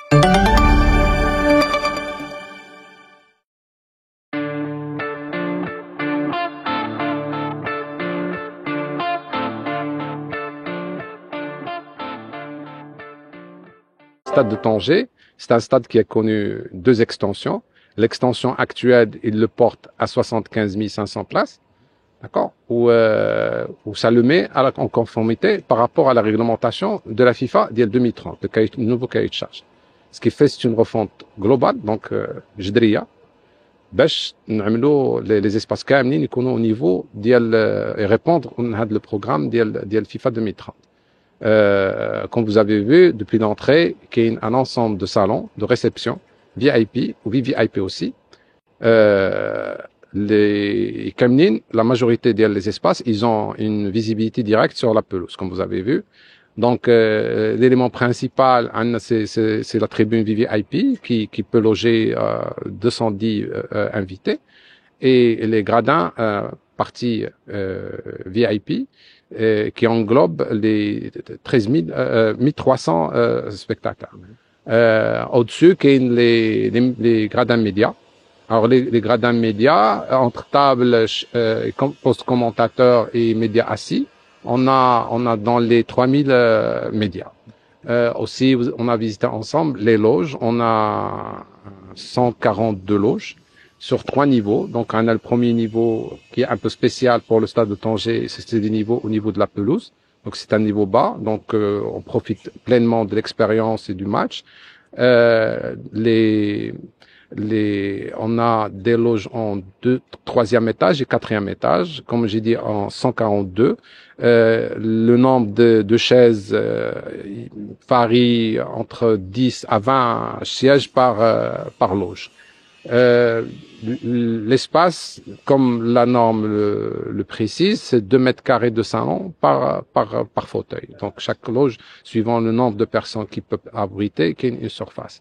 Stade de Tanger, c'est un stade qui a connu deux extensions. L'extension actuelle, il le porte à 75 500 places, d'accord, où ça le met en conformité par rapport à la réglementation de la FIFA d'il y a 2030, le nouveau cahier de charge. Ce qui fait, c'est une refonte globale, donc جدرية, باش نعملوا les espaces كاملين يكونوا au niveau ديال répondre à le programme ديال FIFA 2030. Comme vous avez vu, depuis l'entrée, il y a un ensemble de salons de réception, VIP ou VVIP aussi. Les Kamnin, la majorité des espaces, ils ont une visibilité directe sur la pelouse, comme vous avez vu. Donc, l'élément principal, c'est la tribune VVIP qui peut loger 210 invités. Et les gradins, partie VIP, qui englobe les 1300 spectateurs. Au-dessus, il y a les gradins médias. Alors, les gradins médias, entre table, poste commentateur et médias assis, on a dans les 3000 médias. Aussi, on a visité ensemble les loges. On a 142 loges sur 3 niveaux. Donc, on a le premier niveau qui est un peu spécial pour le stade de Tanger. C'est des niveaux au niveau de la pelouse. Donc, c'est un niveau bas. Donc, on profite pleinement de l'expérience et du match. On a des loges en 3e étage et 4e étage. Comme j'ai dit, en 142. Le nombre de chaises varie entre 10 à 20 sièges par loge. L'espace, comme la norme le précise, c'est 2 mètres carrés de salon par fauteuil. Donc, chaque loge, suivant le nombre de personnes qui peuvent abriter, qui a une surface.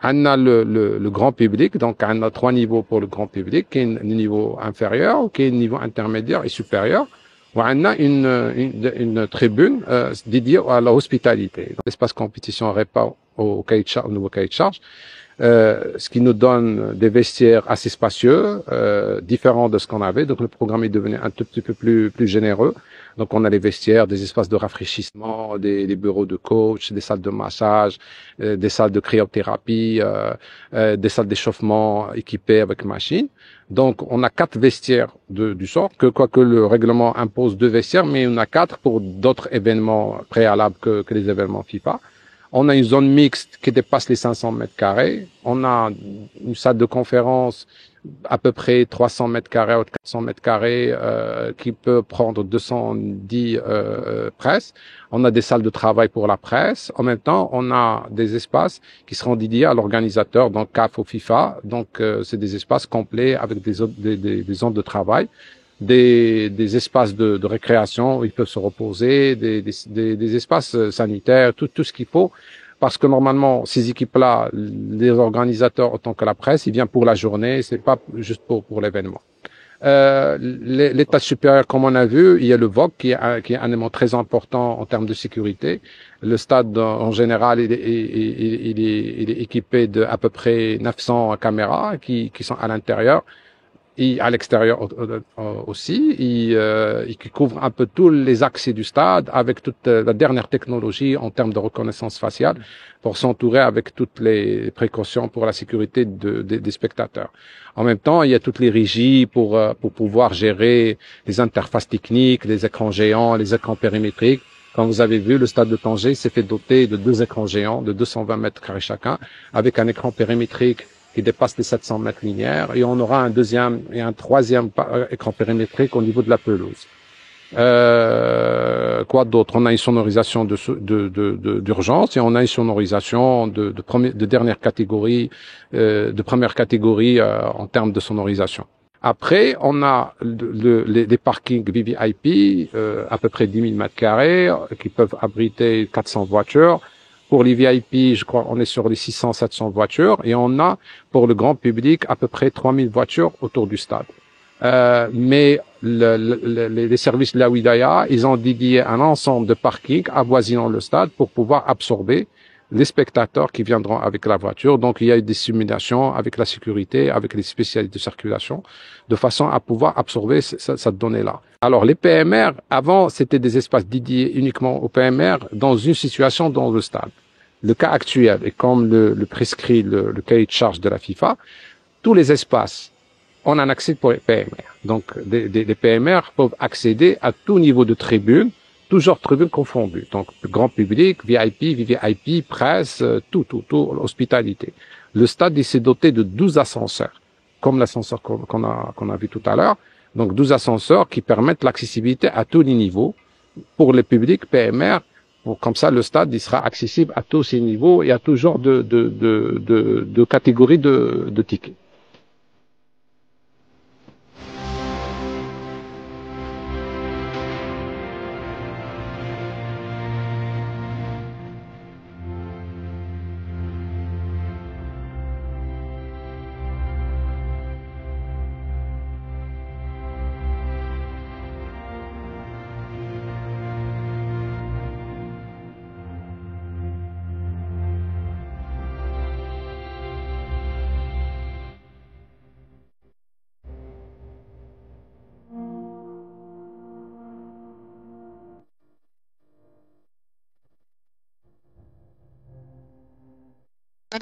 On a le grand public, donc on a 3 niveaux pour le grand public, qui est un niveau inférieur, qui est un niveau intermédiaire et supérieur. On a une tribune dédiée à la hospitalité. L'espace compétition répond au nouveau cahier de charge. Ce qui nous donne des vestiaires assez spacieux, différents de ce qu'on avait. Donc le programme est devenu un tout petit peu plus généreux. Donc on a les vestiaires, des espaces de rafraîchissement, des bureaux de coach, des salles de massage, des salles de cryothérapie, des salles d'échauffement équipées avec machines. Donc on a 4 vestiaires du sort, quoique le règlement impose 2 vestiaires, mais on a 4 pour d'autres événements préalables que les événements FIFA. On a une zone mixte qui dépasse les 500 mètres carrés. On a une salle de conférence à peu près 300 mètres carrés ou 400 mètres carrés qui peut prendre 210 presses. On a des salles de travail pour la presse. En même temps, on a des espaces qui seront dédiés à l'organisateur, donc CAF ou FIFA. Donc, c'est des espaces complets avec des zones de travail. Des espaces de récréation où ils peuvent se reposer, des espaces sanitaires, tout ce qu'il faut. Parce que normalement, ces équipes-là, les organisateurs autant que la presse, ils viennent pour la journée, c'est pas juste pour l'événement. L'étage supérieur, comme on a vu, il y a le VOC qui est un élément très important en termes de sécurité. Le stade, en général, il est équipé de à peu près 900 caméras qui sont à l'intérieur. Et à l'extérieur aussi, qui couvre un peu tous les accès du stade avec toute la dernière technologie en termes de reconnaissance faciale pour s'entourer avec toutes les précautions pour la sécurité des spectateurs. En même temps, il y a toutes les régies pour pouvoir gérer les interfaces techniques, les écrans géants, les écrans périmétriques. Comme vous avez vu, le stade de Tanger s'est fait doter de 2 écrans géants de 220 mètres carrés chacun avec un écran périmétrique qui dépasse les 700 mètres linéaires, et on aura un 2e et un 3e écran périmétrique au niveau de la pelouse. Quoi d'autre? On a une sonorisation d'urgence et on a une sonorisation de dernière catégorie, de première catégorie en termes de sonorisation. Après, on a les parkings VVIP, à peu près 10 000 mètres carrés, qui peuvent abriter 400 voitures. Pour les VIP, je crois, on est sur les 600-700 voitures et on a, pour le grand public, à peu près 3000 voitures autour du stade. Mais les services de la Wilaya, ils ont dédié un ensemble de parkings avoisinant le stade pour pouvoir absorber les spectateurs qui viendront avec la voiture. Donc, il y a eu des simulations avec la sécurité, avec les spécialistes de circulation, de façon à pouvoir absorber cette donnée-là. Alors, les PMR, avant, c'était des espaces dédiés uniquement aux PMR dans une situation dans le stade. Le cas actuel, et comme le prescrit le cahier de charge de la FIFA, tous les espaces, on a un accès pour les PMR. Donc, les PMR peuvent accéder à tout niveau de tribune, toujours tribunes confondues. Donc, grand public, VIP, VVIP, presse, tout, hospitalité. Le stade, il s'est doté de 12 ascenseurs, comme l'ascenseur qu'on a vu tout à l'heure. Donc, 12 ascenseurs qui permettent l'accessibilité à tous les niveaux pour les publics PMR. Comme ça, le stade, il sera accessible à tous ces niveaux et à tout genre de catégories de tickets.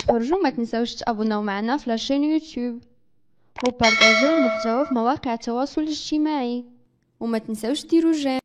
تفرجوا ما تنساوش تابوناو معنا في لاشين يوتيوب وبارطاجيو المحتوى في مواقع التواصل الاجتماعي وما تنساوش ديروا جيم.